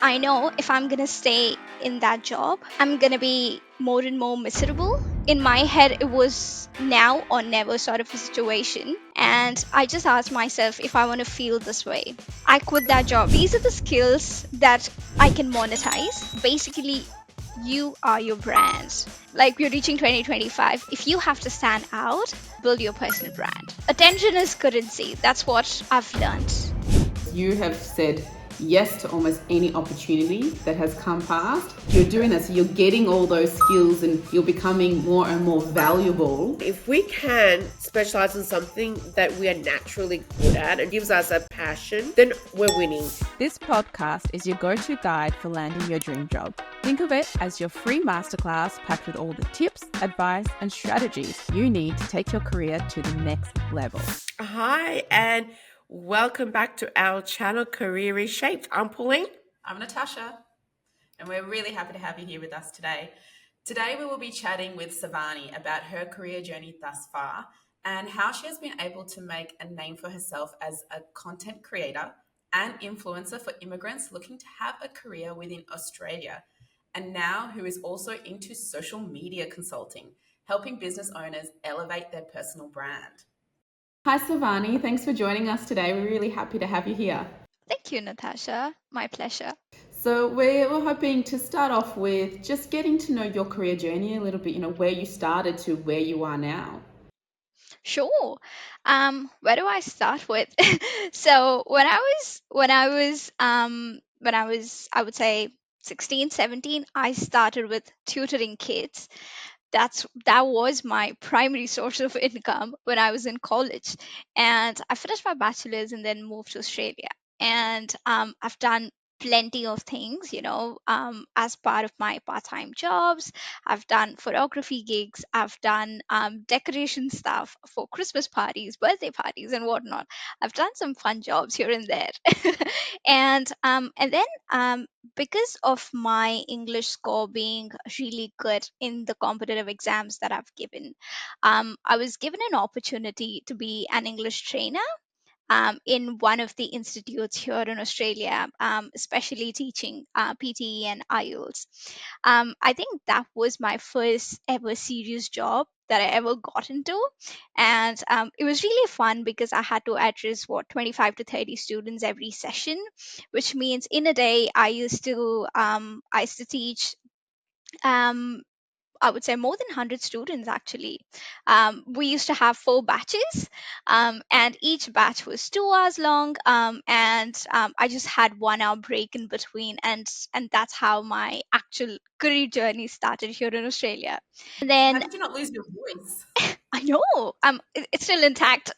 I know if I'm gonna stay in that job, I'm gonna be more and more miserable. In my head, it was now or never sort of a situation. And I just asked myself if I want to feel this way. I quit that job. These are the skills that I can monetize. Basically, you are your brand. Like we're reaching 2025. If you have to stand out, build your personal brand. Attention is currency. That's what I've learned. You have said yes to almost any opportunity that has come past. You're doing this, you're getting all those skills and you're becoming more and more valuable. If we can specialize in something that we are naturally good at and gives us a passion, then we're winning. This podcast is your go-to guide for landing your dream job. Think of it as your free masterclass packed with all the tips, advice, and strategies you need to take your career to the next level. Hi, and welcome back to our channel, Career Reshaped. I'm Pauline. I'm Natasha, and we're really happy to have you here with us today. Today we will be chatting with Sarvani about her career journey thus far and how she has been able to make a name for herself as a content creator and influencer for immigrants looking to have a career within Australia, and now who is also into social media consulting, helping business owners elevate their personal brand. Hi Sarvani, thanks for joining us today. We're really happy to have you here. Thank you, Natasha. My pleasure. So we're hoping to start off with just getting to know your career journey a little bit, where you started to where you are now. Sure. Where do I start with? So when I was I would say 16, 17, I started with tutoring kids. That was my primary source of income when I was in college. And I finished my bachelor's and then moved to Australia. And I've done plenty of things, as part of my part-time jobs. I've done photography gigs. I've done decoration stuff for Christmas parties, birthday parties, and whatnot. I've done some fun jobs here and there. And then because of my English score being really good in the competitive exams that I've given, I was given an opportunity to be an English trainer in one of the institutes here in Australia, especially teaching PTE and IELTS. I think that was my first ever serious job that I ever got into. And it was really fun because I had to address 25 to 30 students every session, which means in a day I used to teach um, I would say more than 100 students actually. We used to have 4 batches, and each batch was 2 hours long, and I just had 1 hour break in between, and that's how my actual career journey started here in Australia. And How then did you not lose your voice? I know it's still intact.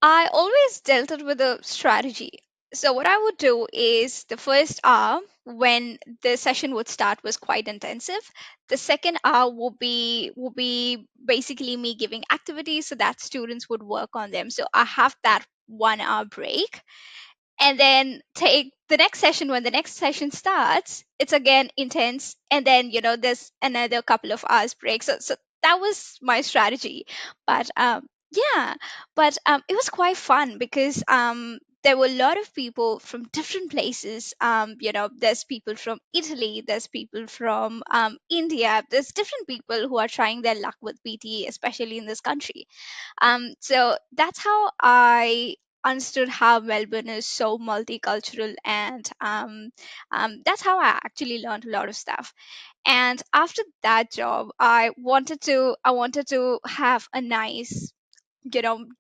I always dealt it with a strategy. So what I would do is the first hour when the session would start was quite intensive. The second hour will be basically me giving activities so that students would work on them. So I have that 1 hour break, and then take the next session. When the next session starts, it's again intense, and then there's another couple of hours break. So that was my strategy. But yeah, but it was quite fun because there were a lot of people from different places. There's people from Italy, there's people from India, there's different people who are trying their luck with PTE, especially in this country. So that's how I understood how Melbourne is so multicultural, and that's how I actually learned a lot of stuff. And after that job, I wanted to have a nice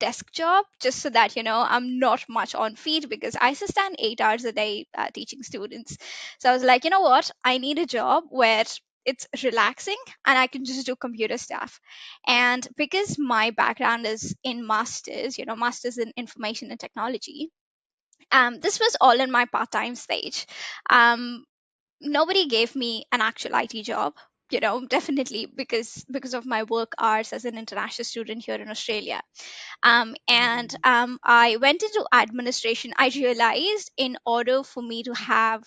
desk job, just so that I'm not much on feet because I used to stand 8 hours a day teaching students. So I was like, you know what, I need a job where it's relaxing and I can just do computer stuff. And because my background is in masters in information and technology, this was all in my part-time stage. um, Nobody gave me an actual IT job, definitely because of my work hours as an international student here in Australia. And I went into administration. I realized in order for me to have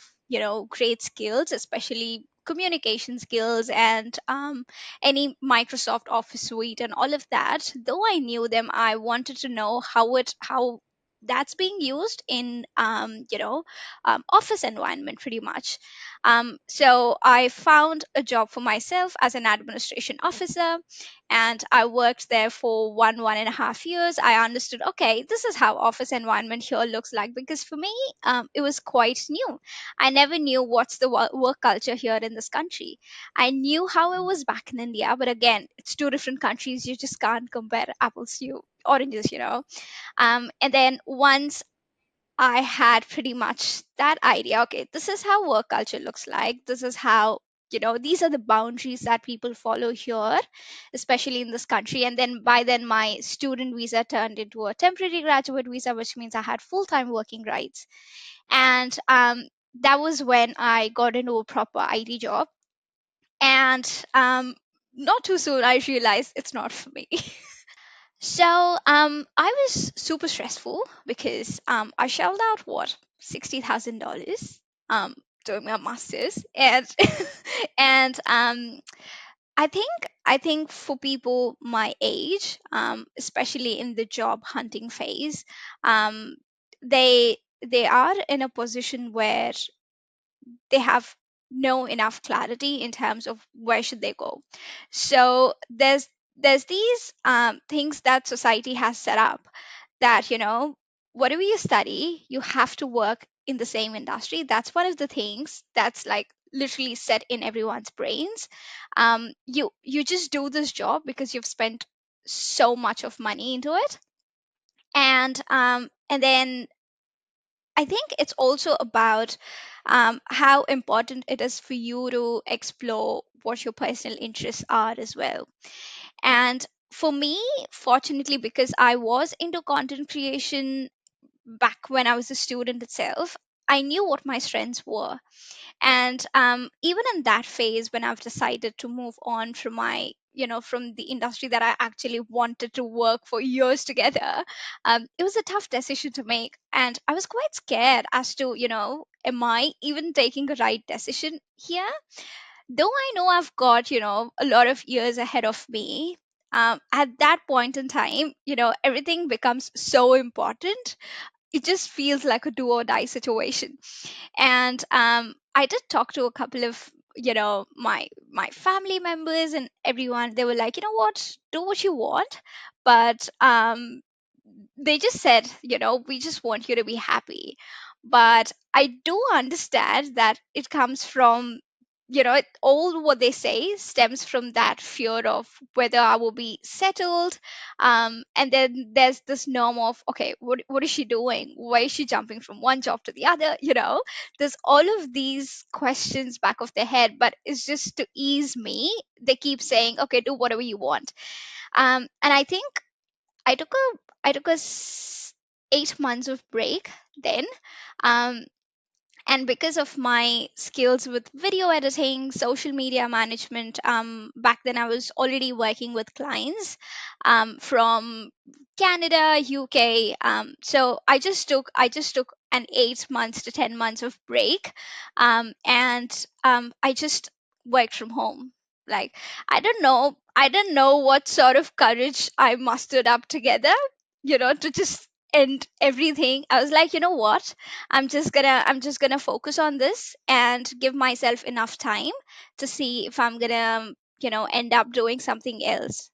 great skills, especially communication skills and any Microsoft Office suite and all of that, though I knew them, I wanted to know how that's being used in office environment pretty much. So I found a job for myself as an administration officer, and I worked there for 1.5 years. I understood, okay, this is how office environment here looks like, because for me, it was quite new. I never knew what's the work culture here in this country. I knew how it was back in India, but again, it's two different countries. You just can't compare apples to oranges. And then once I had pretty much that idea, okay, this is how work culture looks like. This is how, these are the boundaries that people follow here, especially in this country. And then by then, my student visa turned into a temporary graduate visa, which means I had full time working rights. And that was when I got into a proper IT job. And not too soon, I realized it's not for me. So I was super stressful because I shelled out what $60,000 um doing my masters, and and I think for people my age, especially in the job hunting phase, um they are in a position where they have no enough clarity in terms of where should they go. So there's these things that society has set up, that whatever you study, you have to work in the same industry. That's one of the things that's like literally set in everyone's brains. You just do this job because you've spent so much of money into it. And then I think it's also about how important it is for you to explore what your personal interests are as well. And for me, fortunately, because I was into content creation back when I was a student itself, I knew what my strengths were. And even in that phase, when I've decided to move on from from the industry that I actually wanted to work for years together, it was a tough decision to make. And I was quite scared as to, am I even taking a right decision here? Though I know I've got, a lot of years ahead of me, at that point in time, everything becomes so important. It just feels like a do or die situation. And I did talk to a couple of my family members and everyone. They were like, you know what, do what you want, but they just said, we just want you to be happy. But I do understand that it comes from, all what they say stems from that fear of whether I will be settled. And then there's this norm of, okay, what is she doing? Why is she jumping from one job to the other? There's all of these questions back of their head, but it's just to ease me. They keep saying, okay, do whatever you want. And I think I took a I took a 8 months of break then. Um, and because of my skills with video editing, social media management, back then I was already working with clients from Canada, UK. So I just took an 8 months to 10 months of break, and I just worked from home. Like, I don't know what sort of courage I mustered up together, to just end everything. I was like, you know what, I'm just gonna focus on this and give myself enough time to see if I'm gonna end up doing something else.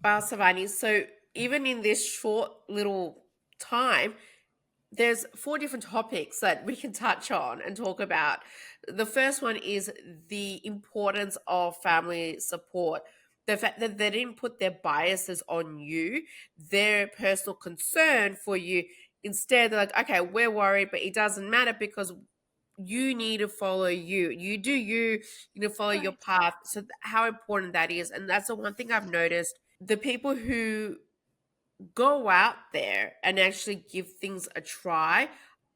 Wow, Savani. So even in this short little time, there's four different topics that we can touch on and talk about. The first one is the importance of family support. The fact that they didn't put their biases on you, their personal concern for you. Instead, they're like, okay, we're worried, but it doesn't matter because you need to follow you. You do you, you know, follow your Right. path. So how important that is. And that's the one thing I've noticed. The people who go out there and actually give things a try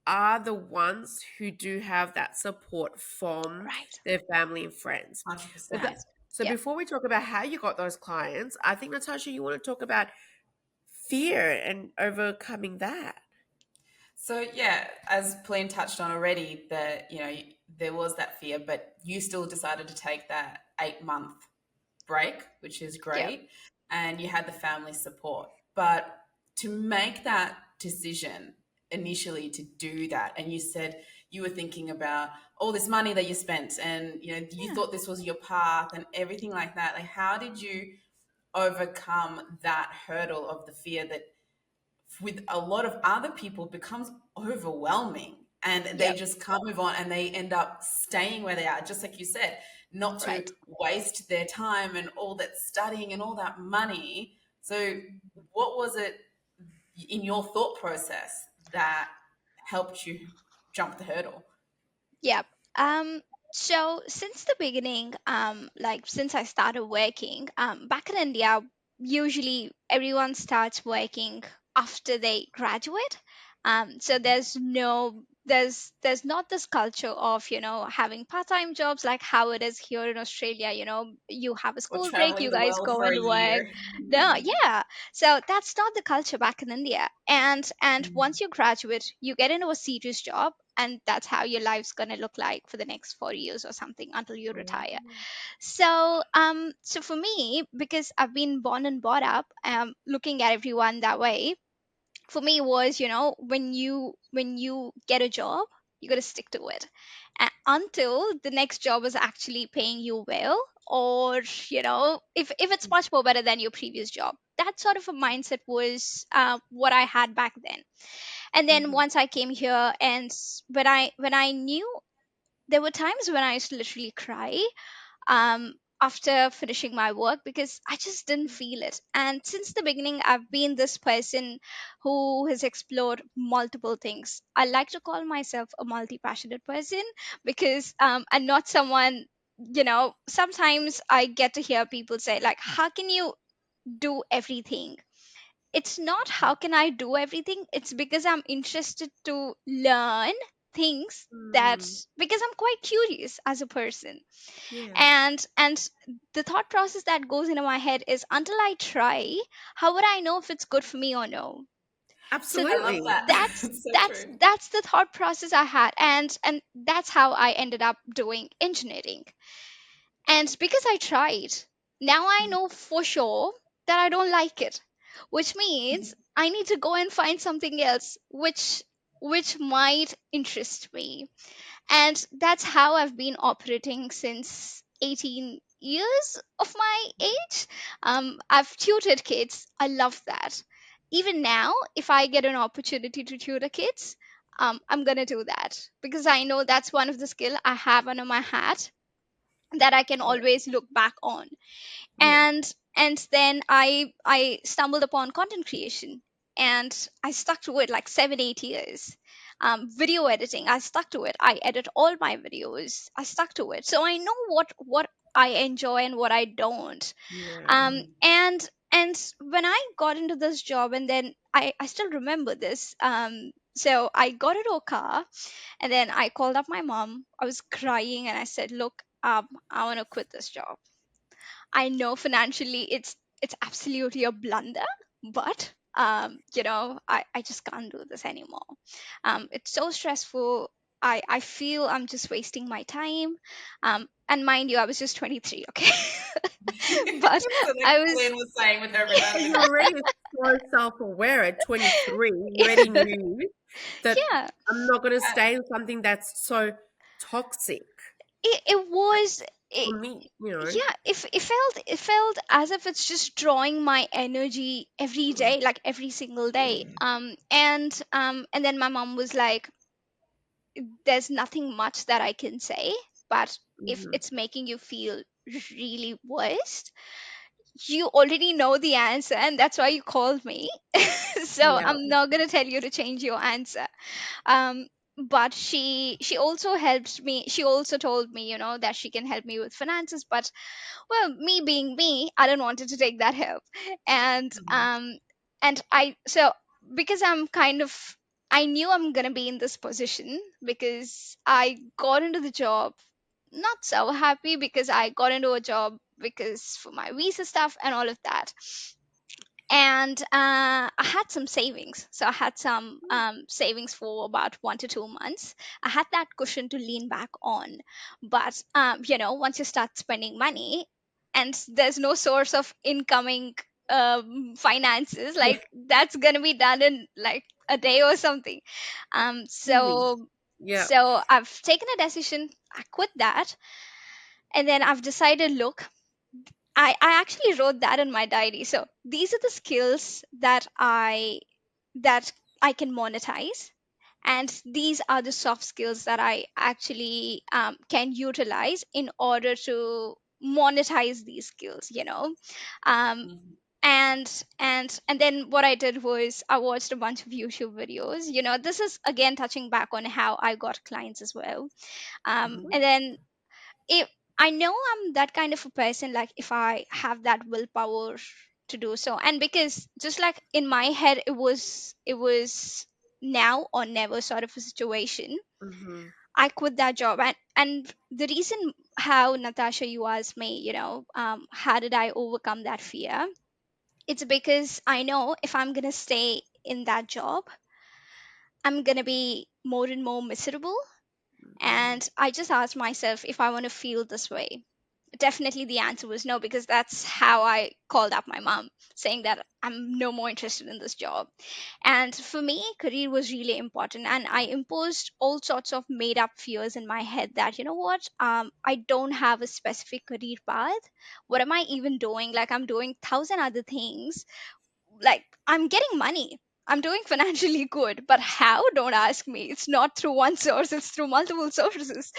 are the ones who do have that support from Right. their family and friends. But 100%. that, Yes. so Yeah. before we talk about how you got those clients, I think Natasha, you want to talk about fear and overcoming that. So yeah, as Pauline touched on already, that there was that fear, but you still decided to take that 8 month break, which is Yeah. great, and you had the family support. But to make that decision initially to do that, and you said you were thinking about all this money that you spent, and you Yeah. thought this was your path and everything like that, like how did you overcome that hurdle of the fear that with a lot of other people becomes overwhelming, and they Yep. just can't move on, and they end up staying where they are, just like you said, not to Right. waste their time and all that studying and all that money. So what was it in your thought process that helped you jump the hurdle? Yep. So since the beginning, like since I started working, back in India, usually everyone starts working after they graduate. So there's not this culture of, having part-time jobs like how it is here in Australia. You have a Or school break, traveling you the guys world go for a and work. year? No, yeah. So that's not the culture back in India. And once you graduate, you get into a serious job, and that's how your life's gonna look like for the next 4 years or something until you retire. So for me, because I've been born and brought up looking at everyone that way, for me was, when you get a job, you got to stick to it until the next job is actually paying you well, or if it's much more better than your previous job. That sort of a mindset was what I had back then. And then Mhm. once I came here, and when I knew, there were times when I used to literally cry after finishing my work, because I just didn't feel it. And since the beginning, I've been this person who has explored multiple things. I like to call myself a multi passionate person, because I'm not someone, sometimes I get to hear people say, like, how can you do everything? It's not how can I do everything, it's because I'm interested to learn things, Mm, that's because I'm quite curious as a person. yeah. And the thought process that goes into my head is, until I try, how would I know if it's good for me or no? So I love Absolutely. that. that's It's so that's true. that's the thought process I had, and that's how I ended up doing engineering. And because I tried, now I know for sure that I don't like it, which means I need to go and find something else which might interest me. And that's how I've been operating since 18 years of my age. I've tutored kids. I love that. Even now, if I get an opportunity to tutor kids, I'm gonna do that, because I know that's one of the skill I have under my hat that I can Yeah. always look back on. Yeah. And then I stumbled upon content creation, and I stuck to it like 7 8 years. Video editing, I stuck to it. I edit all my videos, I stuck to it, so I know what I enjoy and what I don't. Yeah. And when I got into this job, and then I still remember this. So I got into a car, and then I called up my mom. I was crying, and I said, look, I want to quit this job. I know financially it's absolutely a blunder, but I just can't do this anymore. It's so stressful. I feel I'm just wasting my time. And mind you, I was just 23, okay? But So like I was Glenn was saying with her So you're redundancy. already so self-aware at 23. You already knew that yeah, I'm not going to stay in something that's so toxic it was for me, yeah, it felt as if it's just drawing my energy every day, like every single day. And then my mom was like, there's nothing much that I can say, but if Mhm. it's making you feel really worse, you already know the answer, and that's why you called me. So Yeah. I'm not going to tell you to change your answer. um but she also helped me. She also told me, that she can help me with finances, but, well, me being me, I don't wanted to take that help. And I so because I'm kind of, I knew I'm gonna be in this position, because I got into the job not so happy, because I got into a job because for my visa stuff and all of that. And I had some savings, so I had some savings for about 1 to 2 months. I had that cushion to lean back on. But once you start spending money, and there's no source of incoming finances. Like that's gonna be done in like a day or something. um Easy. so Yeah. so I've taken a decision. I quit that, and then I've decided, look, I actually wrote that in my diary. So these are the skills that I can monetize, and these are the soft skills that I actually can utilize in order to monetize these skills. Um, Mhm. and then what I did was I watched a bunch of YouTube videos. This is again touching back on how I got clients as well. Mhm. And then if I know I'm that kind of a person, like if I have that willpower to do so, and because just like in my head, it was now or never sort of a situation. Mm-hmm. I quit that job, and the reason how Natasha, you asked me, how did I overcome that fear? It's because I know if I'm gonna stay in that job, I'm gonna be more and more miserable. And I just asked myself if I want to feel this way. Definitely the answer was no, because that's how I called up my mom, saying that I'm no more interested in this job. And for me, career was really important. And I imposed all sorts of made up fears in my head that, you know what, I don't have a specific career path. What am I even doing? Like, I'm doing thousand other things. Like, I'm getting money. I'm doing financially good, but how? Don't ask me. It's not through one source, it's through multiple sources.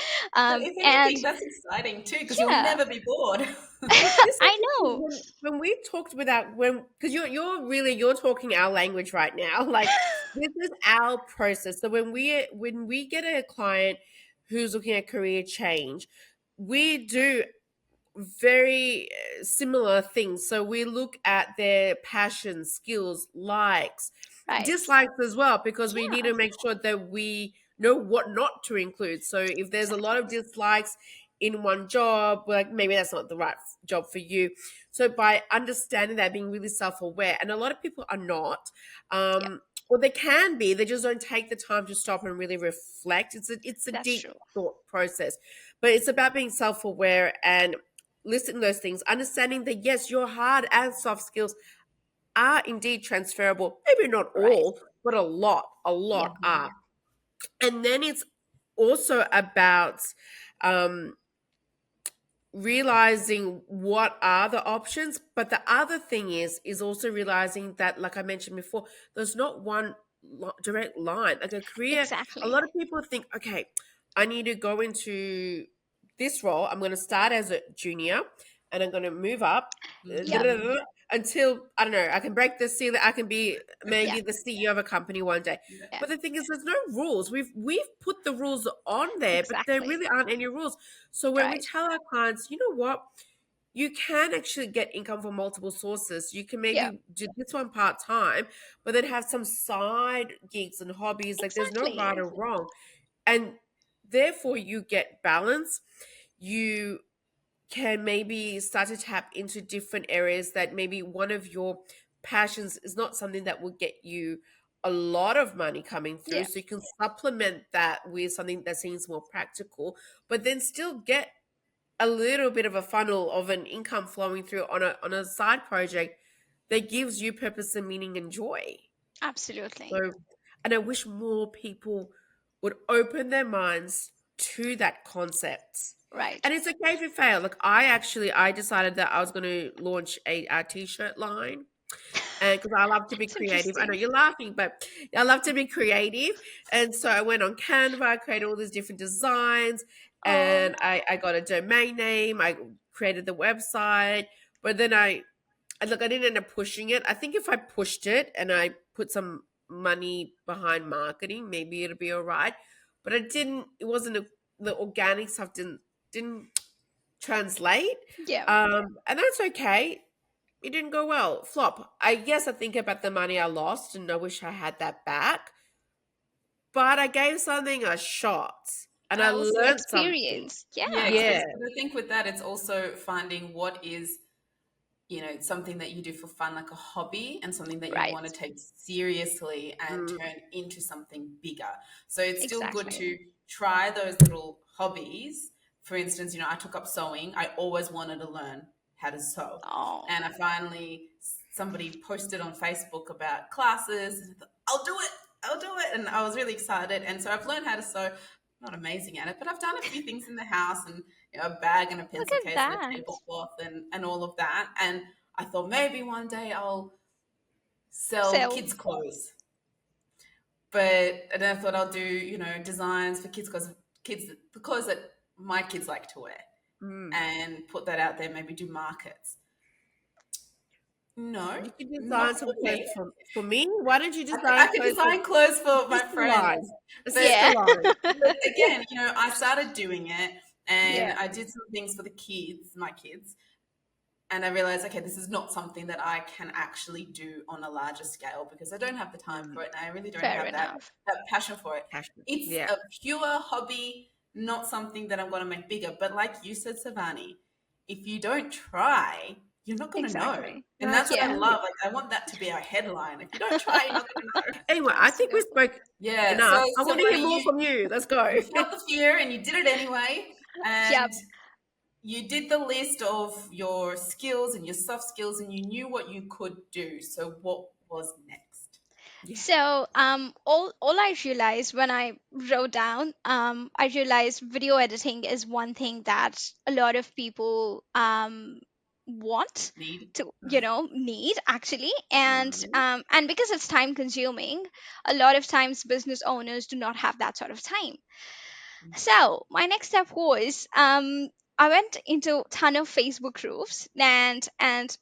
So if And anything, that's exciting too, because you'll yeah, never be bored. But this is I know. when we talked without when because you're talking our language right now. Like this is our process. So when we get a client who's looking at career change, we do very similar things. So we look at their passions, skills, likes, Right. dislikes as well, because we need Yeah, to make sure that we know what not to include. So if there's a lot exactly. of dislikes in one job, like maybe that's not the right job for you. So by understanding that, being really self-aware, and a lot of people are not, Yeah, or they can be, they just don't take the time to stop and really reflect. It's a that's deep true. thought process, but it's about being self-aware and listing those things, understanding that yes, your hard and soft skills are indeed transferable. Maybe not Right. all, but a lot Yeah, are. Mhm. And then it's also about um, realizing what are the options. But the other thing is also realizing that, like I mentioned before, there's not one direct line. Like a career, a exactly. lot of people think, okay, I need to go into this role. I'm going to start as a junior and I'm going to move up Yep. Mhm. until I don't know, I can break the ceiling. I can be Yeah, maybe the CEO of a company one day. Yeah. yeah, But the thing is, there's no rules. We've put the rules on there, but there exactly. really aren't any rules. So when we Right. tell our clients, you know what, you can actually get income from multiple sources. You can Yeah, maybe do this one part time, but then have some side gigs and hobbies. Like there's no right exactly. or wrong, and therefore you get balance. You can maybe start to tap into different areas that maybe one of your passions is not something that will get you a lot of money coming through. Yeah, So you can supplement that with something that seems more practical, but then still get a little bit of a funnel of an income flowing through on a side project that gives you purpose and meaning and joy. absolutely. So, and I wish more people would open their minds to that concept. Right. And it's okay if you fail. Like I decided that I was going to launch a t-shirt line, and because I love to be It's creative. I know interesting. you're laughing, but I love to be creative. And so I went on Canva, created all these different designs, Oh, and I got a domain name. I created the website, but then I didn't end up pushing it. I think if I pushed it and I put some money behind marketing, maybe it'll be all right. But I didn't. It wasn't the organic stuff didn't translate, yeah, and that's okay. It didn't go well. Flop. I guess I think about the money I lost, and I wish I had that back. But I gave something a shot, and I Also, learned something. experience. yeah, Yeah, Yeah. because I think with that, it's also finding what is, something that you do for fun, like a hobby, and something that you right. want to take seriously and Mm, turn into something bigger. So it's still good Exactly. to try those little hobbies. For instance, I took up sewing. I always wanted to learn how to sew. Oh, And I finally somebody posted on Facebook about classes. And I thought, I'll do it. And I was really excited. And so I've learned how to sew. I'm not amazing at it, but I've done a few things in the house, and a bag and a Look pencil at case and a that. tablecloth and all of that. And I thought maybe one day I'll sell So kids' clothes. But and then I thought I'll do, designs for kids because the clothes that my kids like to wear, Mm. and put that out there, maybe do markets. No, You could design not some for clothes me. for me. Why don't you I design could clothes for design clothes for a my sister friends, line? A but sister yeah. line. again, I started doing it, and Yeah. I did some things for the kids, my kids, and I realized, okay, this is not something that I can actually do on a larger scale because I don't have the time for Mm. it, and I really don't Fair have enough. that passion for it. Passion. It's Yeah. a pure hobby, not something that I'm going to make bigger. But like you said, Savani, if you don't try, you're not going to know. Exactly. And that's That's what I Yeah. it. love. Like, I want that to be our headline. If you don't try, you're not going to know. Anyway, I think we Absolutely. spoke Yeah. So, enough. I want to hear Savani, more you from you. Let's go. you felt the fear and you did it anyway. Yep. And you did the list of your skills and your soft skills, and you knew what you could do. So, what was next? Yeah. So all I realized when I wrote down, I realized video editing is one thing that a lot of people want Need. to, need actually. Mm. And because it's time consuming, a lot of times business owners do not have that sort of time. So my next step was, I went into ton of Facebook groups, and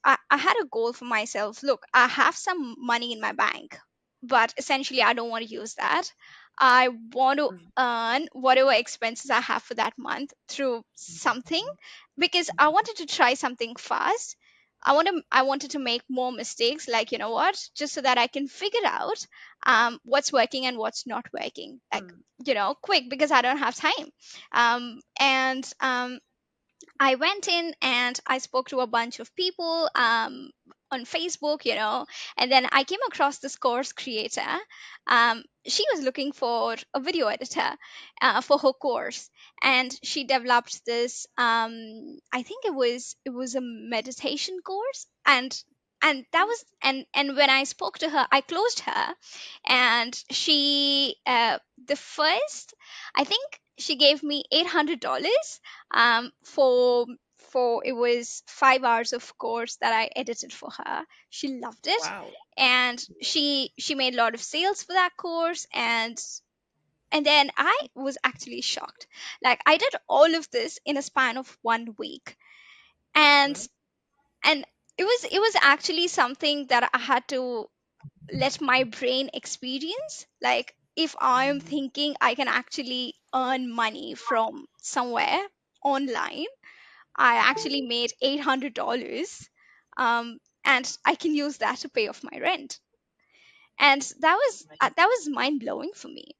I had a goal for myself. Look, I have some money in my bank, but essentially I don't want to use that. I want to Mm. earn whatever expenses I have for that month through something, because I wanted to try something fast. I wanted to make more mistakes, like, what, just so that I can figure out what's working and what's not working, like, Mm. quick, because I don't have time. And I went in and I spoke to a bunch of people on Facebook, and then I came across this course creator. She was looking for a video editor for her course, and she developed this. I think it was a meditation course, and that was, and when I spoke to her, I closed her, and she the first, I think she gave me $800 for it was 5 hours of course that I edited for her. She loved it, Wow. and she made a lot of sales for that course, and then I was actually shocked. Like, I did all of this in a span of 1 week, and Well, and it was actually something that I had to let my brain experience. Like, if I'm thinking I can actually earn money from somewhere online, I actually made $800, and I can use that to pay off my rent. And that was mind blowing for me.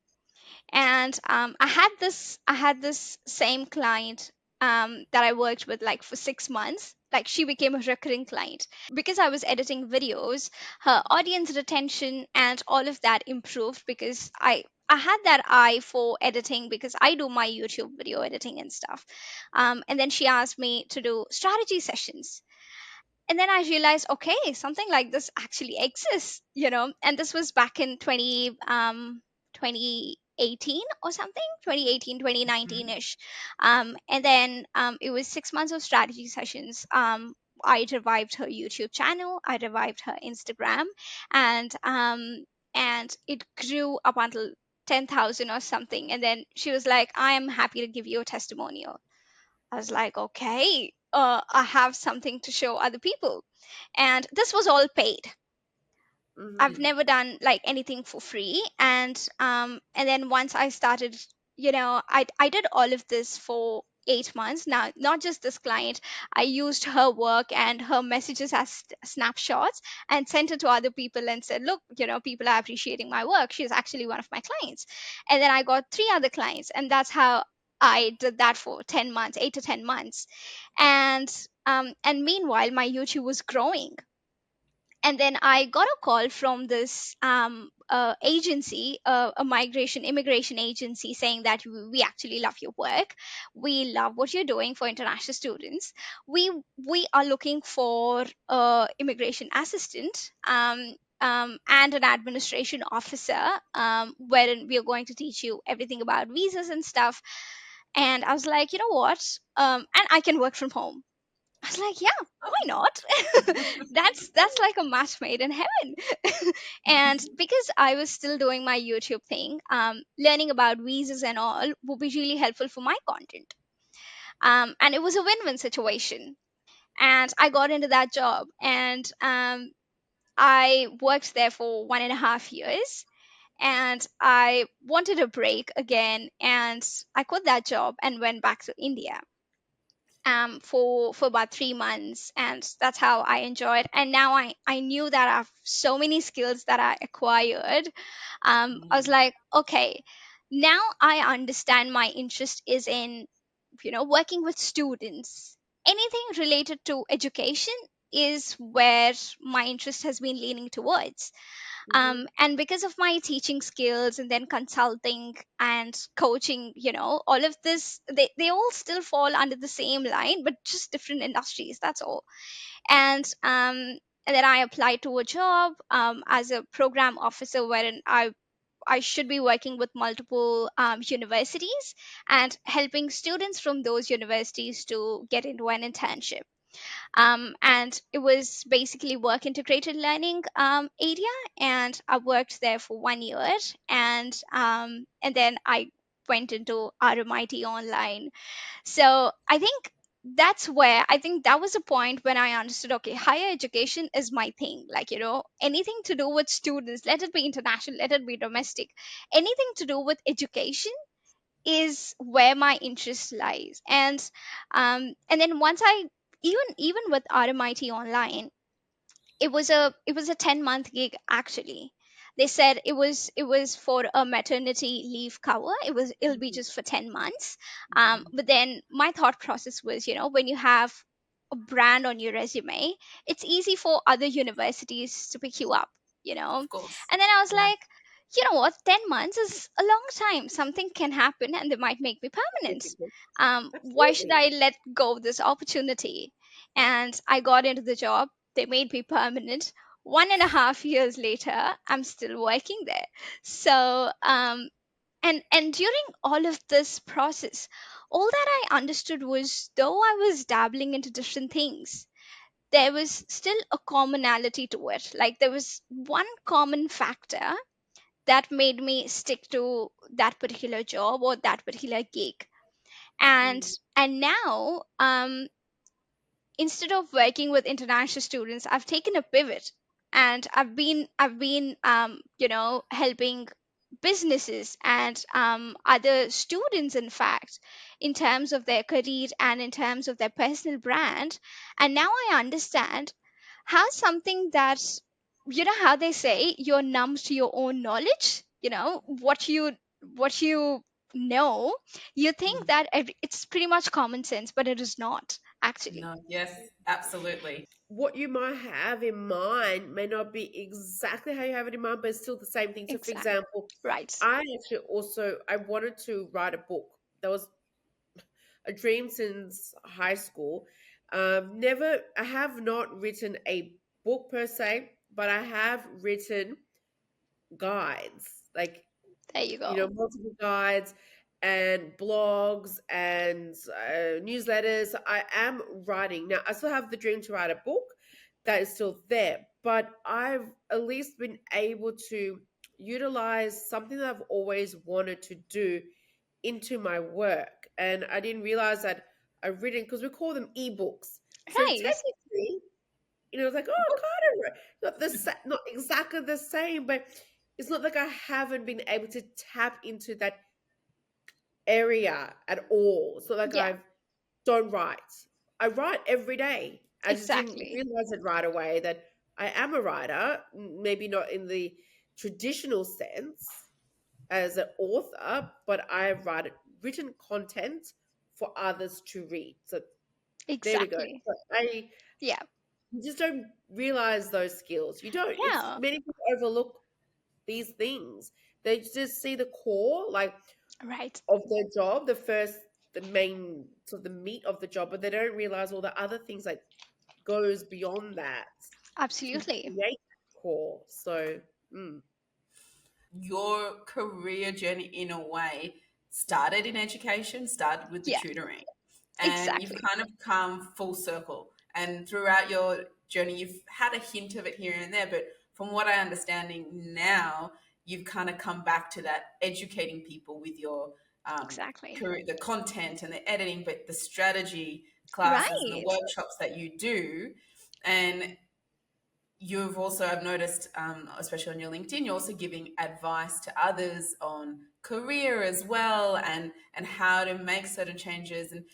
And I had this same client that I worked with like for 6 months. Like, she became a recurring client because I was editing videos. Her audience retention and all of that improved because I had that eye for editing because I do my YouTube video editing and stuff. And then she asked me to do strategy sessions, and then I realized, okay, something like this actually exists, and this was back in 2018 or something, 2018, 2019-ish. And then it was 6 months of strategy sessions. I revived her YouTube channel, I revived her Instagram, and it grew up until 10,000 or something. And then she was like, I am happy to give you a testimonial. I was like, okay, I have something to show other people. And this was all paid. I've mm-hmm. never done like anything for free. And then once I started, I did all of this for 8 months. Now, not just this client, I used her work and her messages as snapshots and sent it to other people and said, look, people are appreciating my work. She's actually one of my clients. And then I got 3 other clients, and that's how I did that for 10 months, 8 to 10 months. And meanwhile, my YouTube was growing. And then I got a call from this agency, a migration immigration agency, saying that we actually love your work, we love what you're doing for international students. We are looking for a immigration assistant, and an administration officer, wherein we are going to teach you everything about visas and stuff. And I was like, you know what, and I can work from home. I was like, yeah, why not? That's like a match made in heaven. And because I was still doing my YouTube thing, learning about visas and all would be really helpful for my content. And it was a win-win situation. And I got into that job, and I worked there for 1.5 years. And I wanted a break again, and I quit that job and went back to India, for about 3 months, and that's how I enjoyed. And now I knew that I have so many skills that I acquired. I was like, okay, now I understand my interest is in, working with students. Anything related to education is where my interest has been leaning towards. Mm-hmm. And because of my teaching skills and then consulting and coaching, all of this, they all still fall under the same line, but just different industries, that's all. And then I applied to a job, as a program officer, wherein I should be working with multiple universities and helping students from those universities to get into an internship. And it was basically work integrated learning area, and I worked there for 1 year. And then I went into RMIT online. So I think that was a point when I understood, okay, higher education is my thing. Like, anything to do with students, let it be international, let it be domestic, anything to do with education is where my interest lies. And then once I, even with RMIT online, it was a 10-month gig actually. They said it was for a maternity leave cover. It'll be just for 10 months. But then my thought process was, when you have a brand on your resume, it's easy for other universities to pick you up, Of course. and then I was Yeah. like, you know what, 10 months is a long time. Something can happen and they might make me permanent. Why should Absolutely. I let go of this opportunity? And I got into the job. They made me permanent. 1.5 years later, I'm still working there. So, and during all of this process, all that I understood was, though I was dabbling into different things, there was still a commonality to it. Like, there was one common factor that made me stick to that particular job or that particular gig. and Mm. and now, instead of working with international students, I've taken a pivot, and I've been helping businesses and other students, in fact, in terms of their career and in terms of their personal brand. And now I understand how something that, how they say, you're numb to your own knowledge, what you know, you think Mm. that it's pretty much common sense, but it is not actually. No, yes, absolutely. What you might have in mind may not be exactly how you have it in mind, but it's still the same thing. So, for Exactly. example, Right. I wanted to write a book. That was a dream since high school. I have not written a book per se, but I have written guides, like, There you go. multiple guides and blogs and newsletters. I am writing now. I still have the dream to write a book that is still there, but I've at least been able to utilize something that I've always wanted to do into my work. And I didn't realize that I've written, because we call them ebooks. So Right. technically, it's like, oh, kind of not exactly the same, but it's not like I haven't been able to tap into that area at all. It's not like Yeah, I don't write. I write every day. I just didn't exactly. realize it right away that I am a writer, maybe not in the traditional sense as an author, but I write written content for others to read. So there we go. Exactly. So Yeah. You just don't realize those skills. You don't. It's Yeah, many people overlook these things. They just see the core, like right. of their job, the main, sort of the meat of the job, but they don't realize all the other things that goes beyond that to Absolutely. create that core. So, mm, Your career journey, in a way, started in education, started with the Yeah, tutoring, and you've exactly. kind of come full circle. And throughout your journey, you've had a hint of it here and there, but from what I understanding now, you've kind of come back to that educating people with your Exactly. career, the content and the editing, but the strategy classes and the Right. workshops that you do. And you've also, I've noticed, especially on your LinkedIn, you're also giving advice to others on career as well, and how to make certain changes and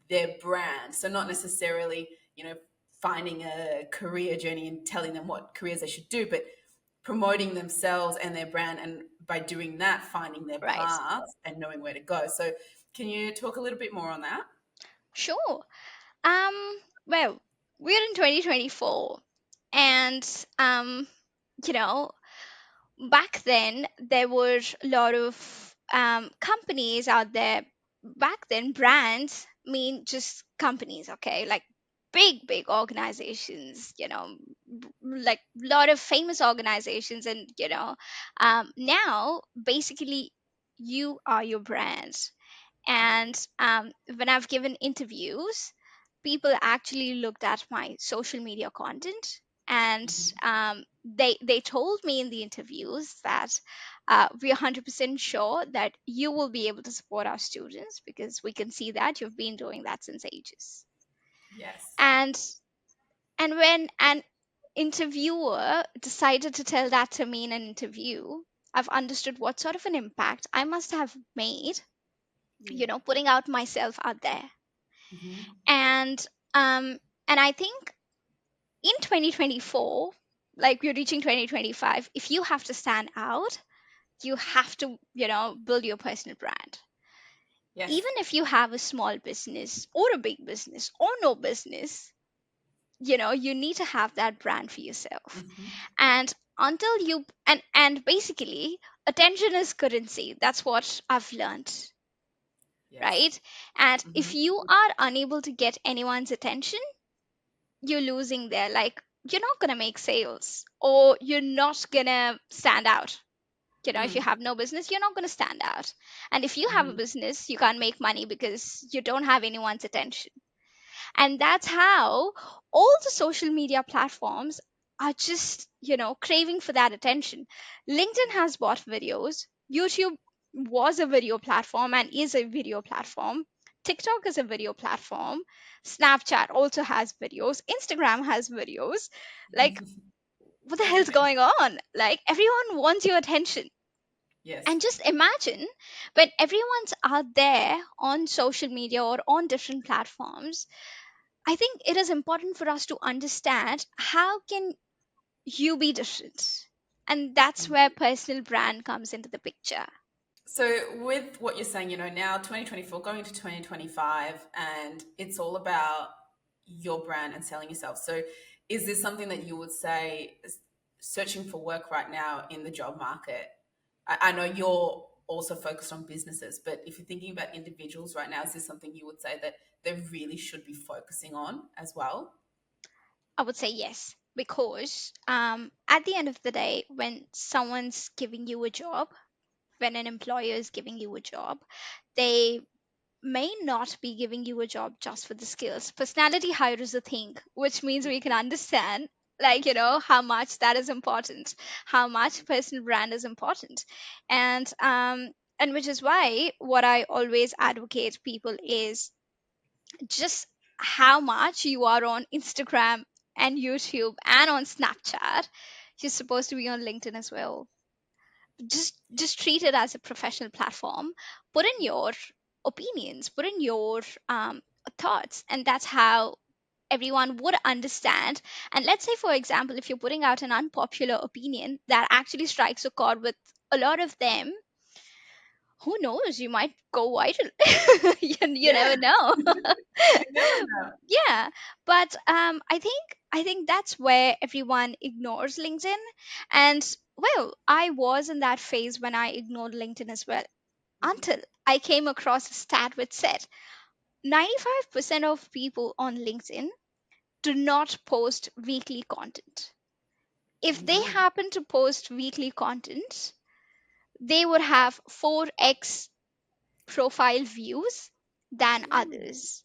their brand. So not necessarily, finding a career journey and telling them what careers they should do, but promoting themselves and their brand, and by doing that, finding their Right. path and knowing where to go. So can you talk a little bit more on that? Sure. Well, we're in 2024, and you know, back then there were a lot of companies out there. Back then brands mean just companies, okay, like big organizations, like a lot of famous organizations. And now basically you are your brand. And when I've given interviews, people actually looked at my social media content, and Mhm. they told me in the interviews that we're 100% sure that you will be able to support our students because we can see that you've been doing that since ages. Yes. And when an interviewer decided to tell that to me in an interview, I've understood what sort of an impact I must have made, yeah, putting out myself out there. Hmm. And I think in 2024, like we're reaching 2025, if you have to stand out, you have to, build your personal brand. Yes. Even if you have a small business or a big business or no business, you need to have that brand for yourself. Hmm. And until you and basically attention is currency. That's what I've learned, Yes. right? And Hmm. if you are unable to get anyone's attention, you're losing there. Like, you're not going to make sales, or you're not going to stand out. If you Mm. have no business, you're not going to stand out. And if you have a Hmm. business, you can't make money because you don't have anyone's attention. And that's how all the social media platforms are just, craving for that attention. LinkedIn has bought videos. YouTube was a video platform and is a video platform. TikTok is a video platform. Snapchat also has videos. Instagram has videos. Like, what the hell's Everything. going on? Like, everyone wants your attention. Yes. And just imagine, when everyone's out there on social media or on different platforms, I think it is important for us to understand how can you be different. And that's where personal brand comes into the picture. So, with what you're saying, now 2024 going to 2025, and it's all about your brand and selling yourself. So, is this something that you would say searching for work right now in the job market? I know you're also focused on businesses, but if you're thinking about individuals right now, is this something you would say that they really should be focusing on as well? I would say yes, because at the end of the day, when someone's giving you a job, when an employer is giving you a job, they may not be giving you a job just for the skills. Personality hire is a thing, which means we can understand, like, how much that is important, how much personal brand is important. And which is why what I always advocate people is just how much you are on Instagram and YouTube and on Snapchat, you're supposed to be on LinkedIn as well. Just treat it as a professional platform. Put in your opinions, put in your thoughts, and that's how everyone would understand. And let's say, for example, if you're putting out an unpopular opinion that actually strikes a chord with a lot of them, who knows, you might go viral. You Yeah, never know. you never know. Yeah, but I think that's where everyone ignores LinkedIn. And well, I was in that phase when I ignored LinkedIn as well, Mhm. until I came across a stat which said 95% of people on LinkedIn do not post weekly content. If they Mhm. happen to post weekly content, they would have 4x profile views than others.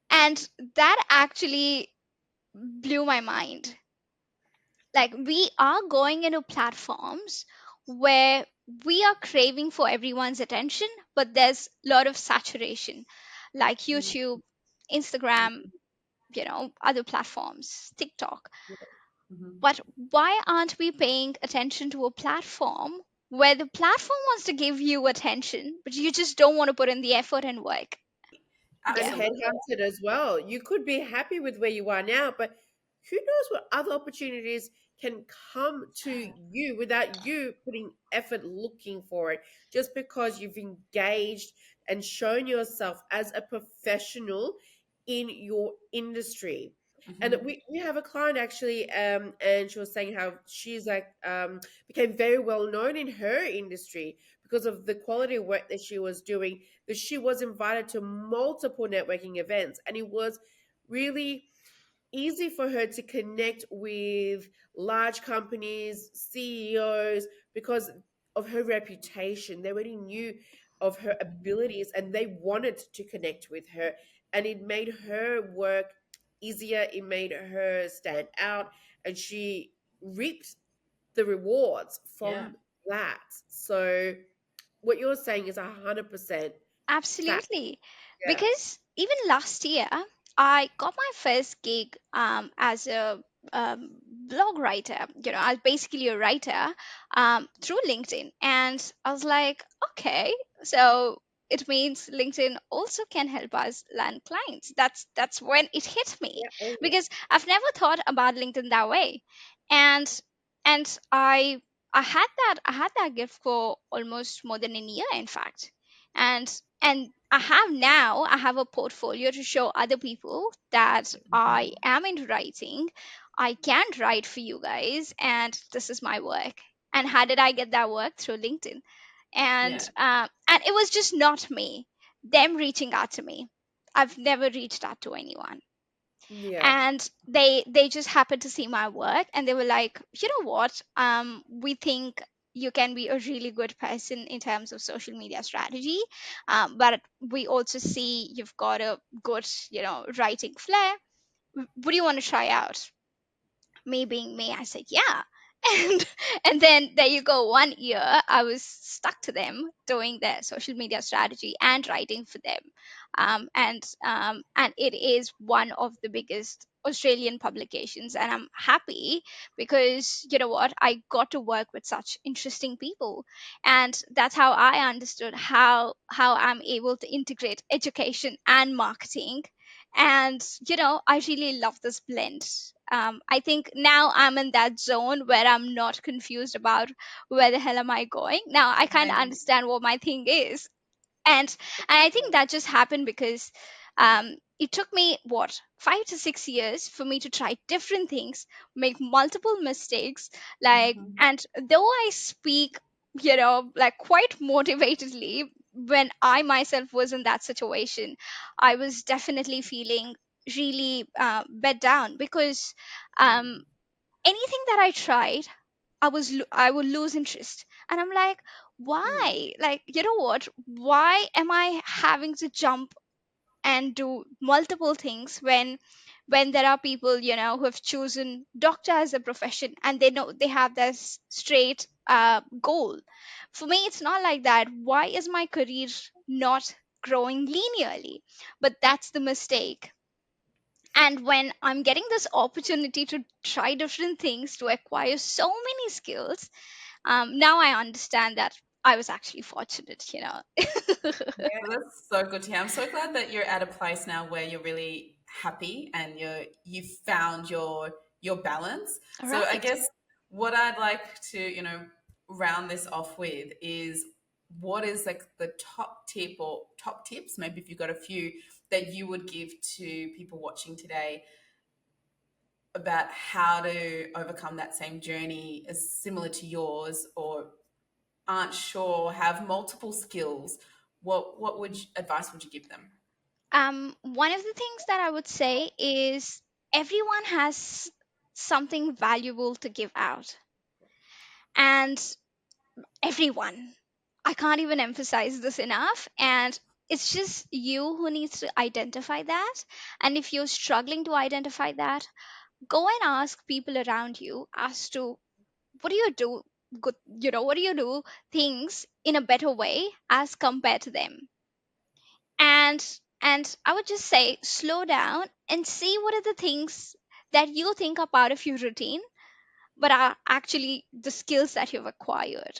And that actually blew my mind. Like, we are going into platforms where we are craving for everyone's attention, but there's a lot of saturation, like Mhm. YouTube, Instagram, other platforms, TikTok. Mhm. But why aren't we paying attention to a platform where the platform wants to give you attention, but you just don't want to put in the effort and work? And Yeah, Absolutely. headhunted as well. You could be happy with where you are now, but who knows what other opportunities can come to you without you putting effort looking for it, just because you've engaged and shown yourself as a professional in your industry. And Mhm. we have a client actually, and she was saying how she's like became very well known in her industry because of the quality of work that she was doing, that she was invited to multiple networking events, and it was really easy for her to connect with large companies, CEOs, because of her reputation. They already knew of her abilities and they wanted to connect with her, and it made her work easier, it made her stand out, and she reaped the rewards Yeah. from that. So what you're saying is 100% fact. absolutely. Yeah. Because even last year, I got my first gig as a um, blog writer. I was basically a writer through LinkedIn. And I was like, okay, so it means LinkedIn also can help us land clients. That's when it hit me, Yeah. Oh, yeah. because I've never thought about LinkedIn that way. And and I had that gift for almost more than a year, in fact. And I have a portfolio to show other people that I am into writing. I can write for you guys, and this is my work. And how did I get that work? Through LinkedIn. and Yeah. and it was just not me, them reaching out to me. I've never reached out to anyone. Yeah. And they just happened to see my work, and they were like, you know what, we think you can be a really good person in terms of social media strategy, but we also see you've got a good writing flair. Would you want to try out? Me being me, I said, yeah. and and then there you go, 1 year I was stuck to them, doing their social media strategy and writing for them. And it is one of the biggest Australian publications, and I'm happy because, you know what, I got to work with such interesting people. And that's how I understood how I'm able to integrate education and marketing. And I really love this blend. I think now I'm in that zone where I'm not confused about where the hell am I going. Now I kind of Amazing. understand what my thing is. And I think that just happened because it took me, what, 5 to 6 years for me to try different things, make multiple mistakes, like. Mhm. And though I speak, like, quite motivatedly, when I myself was in that situation, I was definitely feeling really bed down, because um anything that I tried, I would lose interest. And I'm like, Mm. why? Like, you know what? Why am I having to jump and do multiple things when there are people, who have chosen doctor as a profession, and they know they have this straight goal. For me, it's not like that. Why is my career not growing linearly? But that's the mistake. And when I'm getting this opportunity to try different things, to acquire so many skills, now I understand that I was actually fortunate. Yeah, that's so good to hear. I'm so glad that you're at a place now where you're really happy and you've found your balance. So I Right. guess what I'd like to, round this off with is what is like the top tip or top tips, maybe if you've got a few, that you would give to people watching today about how to overcome that same journey as similar to yours, or aren't sure, have multiple skills? What advice would you give them? One of the things that I would say is everyone has something valuable to give out, and everyone. I can't even emphasize this enough. And it's just you who needs to identify that. And if you're struggling to identify that, go and ask people around you as to what do you do good, what do you do things in a better way as compared to them. And I would just say slow down and see what are the things that you think are part of your routine but are actually the skills that you've acquired.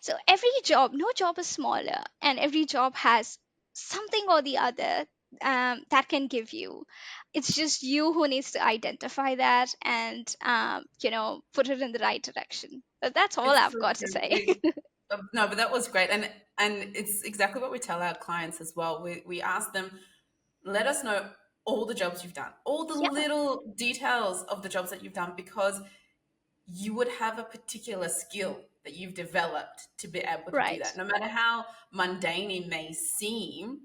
So every job, no job is smaller, and every job has something or the other that can give you. It's just you who needs to identify that and put it in the right direction. But that's all It's I've so got to true. say. No, but that was great, and it's exactly what we tell our clients as well. We ask them, let us know all the jobs you've done, all the Yeah, little details of the jobs that you've done, because you would have a particular skill that you've developed to be able to do right. that. No matter how mundane it may seem,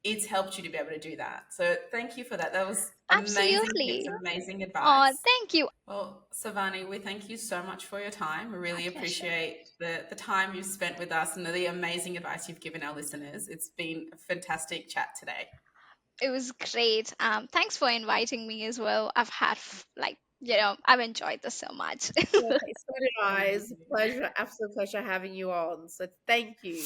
it's helped you to be able to do that. So thank you for that. That was amazing tips, Absolutely. amazing Oh, advice. thank you. Well, Sarvani, we thank you so much for your time. We My really pleasure. appreciate the time you've spent with us and the amazing advice you've given our listeners. It's been a fantastic chat today. It was great. Thanks for inviting me as well. I've had I've enjoyed this so much. Okay, so did I. It's a Amazing. pleasure, absolute pleasure having you on. So thank you.